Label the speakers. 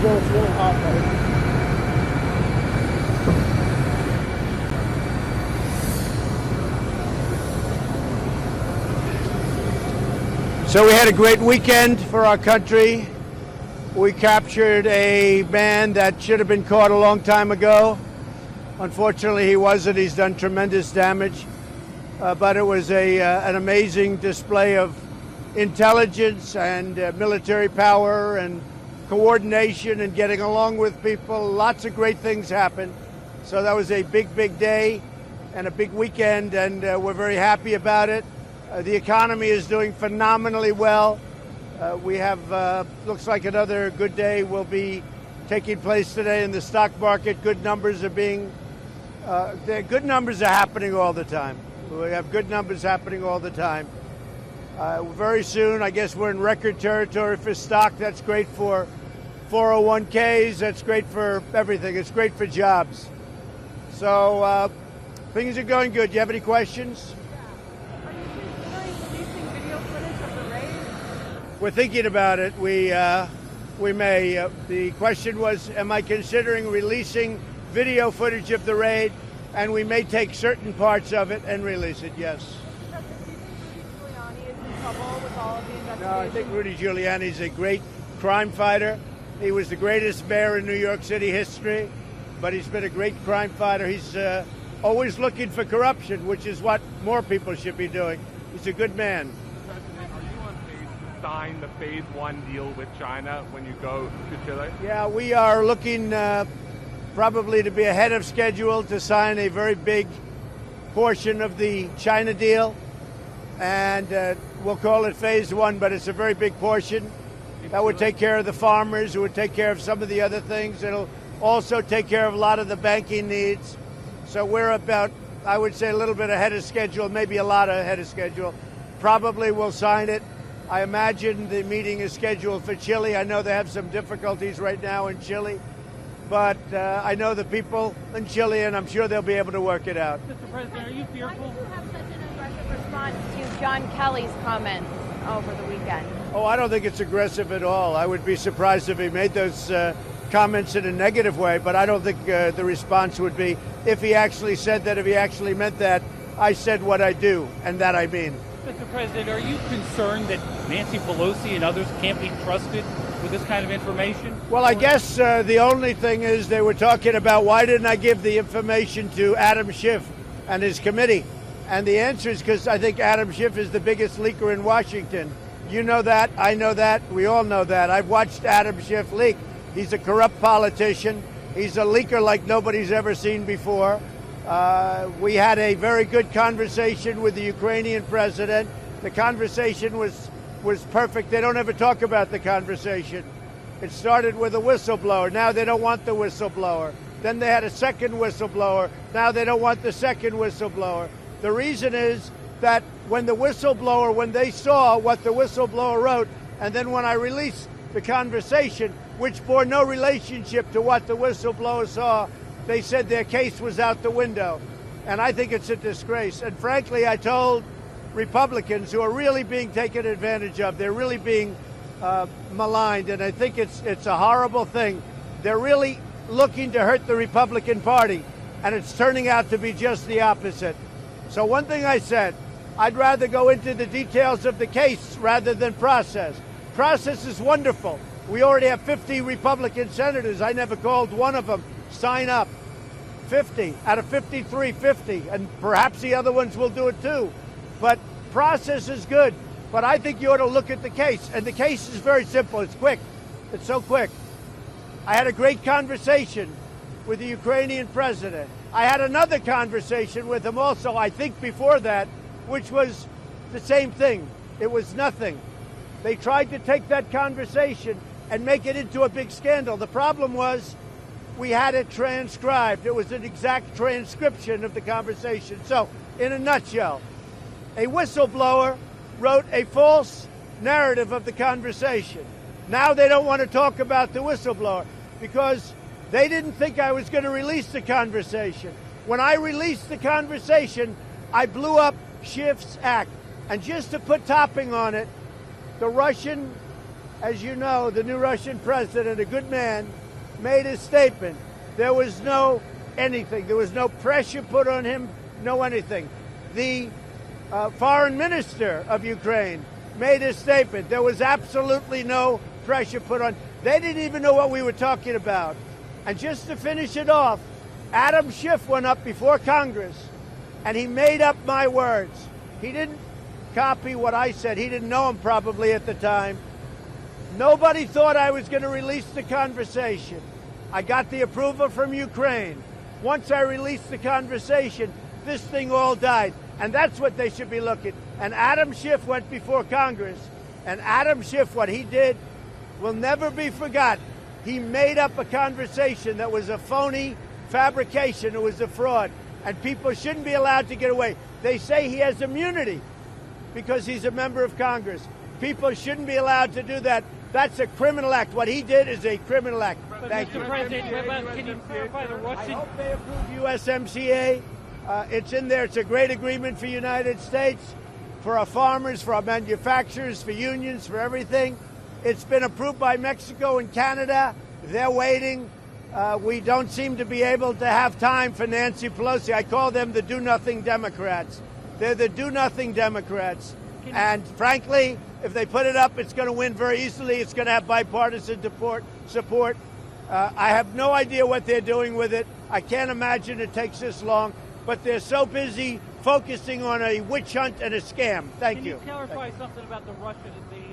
Speaker 1: Joe, it's really hot, buddy. So we had a great weekend for our country. We captured a man that should have been caught a long time ago. Unfortunately, he wasn't. He's done tremendous damage. But it was an amazing display of intelligence and military power and coordination and getting along with people. Lots of great things happened. So that was a big, big day and a big weekend, and we're very happy about it. The economy is doing phenomenally well. We have, looks like another good day will be taking place today in the stock market. Good numbers are good numbers are happening all the time. We have good numbers happening all the time. Very soon, I guess we're in record territory for stock. That's great for 401ks. That's great for everything. It's great for jobs. So things are going good. Do you have any questions? We're thinking about it. We may. The question was, am I considering releasing video footage of the raid? And we may take certain parts of it and release it, yes.
Speaker 2: Do you think Rudy Giuliani is in trouble with all of the investigations?
Speaker 1: No, I think Rudy Giuliani is a great crime fighter. He was the greatest mayor in New York City history, but he's been a great crime fighter. He's always looking for corruption, which is what more people should be doing. He's a good man.
Speaker 3: Sign the phase one deal with China when you go to Chile?
Speaker 1: Yeah, we are looking probably to be ahead of schedule to sign a very big portion of the China deal. And we'll call it phase one, but it's a very big portion. That would take care of the farmers. It would take care of some of the other things. It'll also take care of a lot of the banking needs. So we're about, I would say, a little bit ahead of schedule, maybe a lot ahead of schedule. Probably we'll sign it. I imagine the meeting is scheduled for Chile. I know they have some difficulties right now in Chile, but I know the people in Chile, and I'm sure they'll be able to work it out.
Speaker 2: Mr. President, are you fearful? Why did you have such an aggressive response to John Kelly's comments over the weekend?
Speaker 1: Oh, I don't think it's aggressive at all. I would be surprised if he made those comments in a negative way, but I don't think the response would be, if he actually said that, if he actually meant that, I said what I do, and that I mean.
Speaker 4: Mr. President, are you concerned that Nancy Pelosi and others can't be trusted with this kind of information?
Speaker 1: Well, I guess the only thing is they were talking about why didn't I give the information to Adam Schiff and his committee? And the answer is because I think Adam Schiff is the biggest leaker in Washington. You know that. I know that. We all know that. I've watched Adam Schiff leak. He's a corrupt politician. He's a leaker like nobody's ever seen before. We had a very good conversation with the Ukrainian president. The conversation was perfect. They don't ever talk about the conversation. It started with a whistleblower. Now they don't want the whistleblower. Then they had a second whistleblower. Now they don't want the second whistleblower. The reason is that when they saw what the whistleblower wrote, and then when I released the conversation, which bore no relationship to what the whistleblower saw, they said their case was out the window. And I think it's a disgrace. And frankly, I told Republicans who are really being taken advantage of, they're really being maligned, and I think it's a horrible thing. They're really looking to hurt the Republican Party, and it's turning out to be just the opposite. So one thing I said, I'd rather go into the details of the case rather than process. Process is wonderful. We already have 50 Republican senators. I never called one of them sign up. 50 out of 53, 50, and perhaps the other ones will do it too. But process is good. But I think you ought to look at the case. And the case is very simple. It's quick. It's so quick. I had a great conversation with the Ukrainian president. I had another conversation with him also, I think before that, which was the same thing. It was nothing. They tried to take that conversation and make it into a big scandal. The problem was we had it transcribed. It was an exact transcription of the conversation. So, in a nutshell, a whistleblower wrote a false narrative of the conversation. Now they don't want to talk about the whistleblower because they didn't think I was going to release the conversation. When I released the conversation, I blew up Schiff's act. And just to put topping on it, the Russian as you know, the new Russian president, a good man, made his statement. There was no anything. There was no pressure put on him, no anything. The foreign minister of Ukraine made a statement. There was absolutely no pressure put on. They didn't even know what we were talking about. And just to finish it off, Adam Schiff went up before Congress and he made up my words. He didn't copy what I said. He didn't know him probably at the time. Nobody thought I was going to release the conversation. I got the approval from Ukraine. Once I released the conversation, this thing all died. And that's what they should be looking. And Adam Schiff went before Congress. And Adam Schiff, what he did will never be forgotten. He made up a conversation that was a phony fabrication. It was a fraud. And people shouldn't be allowed to get away. They say he has immunity because he's a member of Congress. People shouldn't be allowed to do that. That's a criminal act. What he did is a criminal act. Thank you.
Speaker 4: Mr. President, can you clarify the
Speaker 1: I
Speaker 4: Russian?
Speaker 1: hope they approve USMCA. It's in there. It's a great agreement for the United States, for our farmers, for our manufacturers, for unions, for everything. It's been approved by Mexico and Canada. They're waiting. We don't seem to be able to have time for Nancy Pelosi. I call them the do-nothing Democrats. They're the do-nothing Democrats. And frankly, if they put it up, it's going to win very easily. It's going to have bipartisan support. I have no idea what they're doing with it. I can't imagine it takes this long. But they're so busy focusing on a witch hunt and a scam. Thank you.
Speaker 4: Can you clarify something about the Russian invasion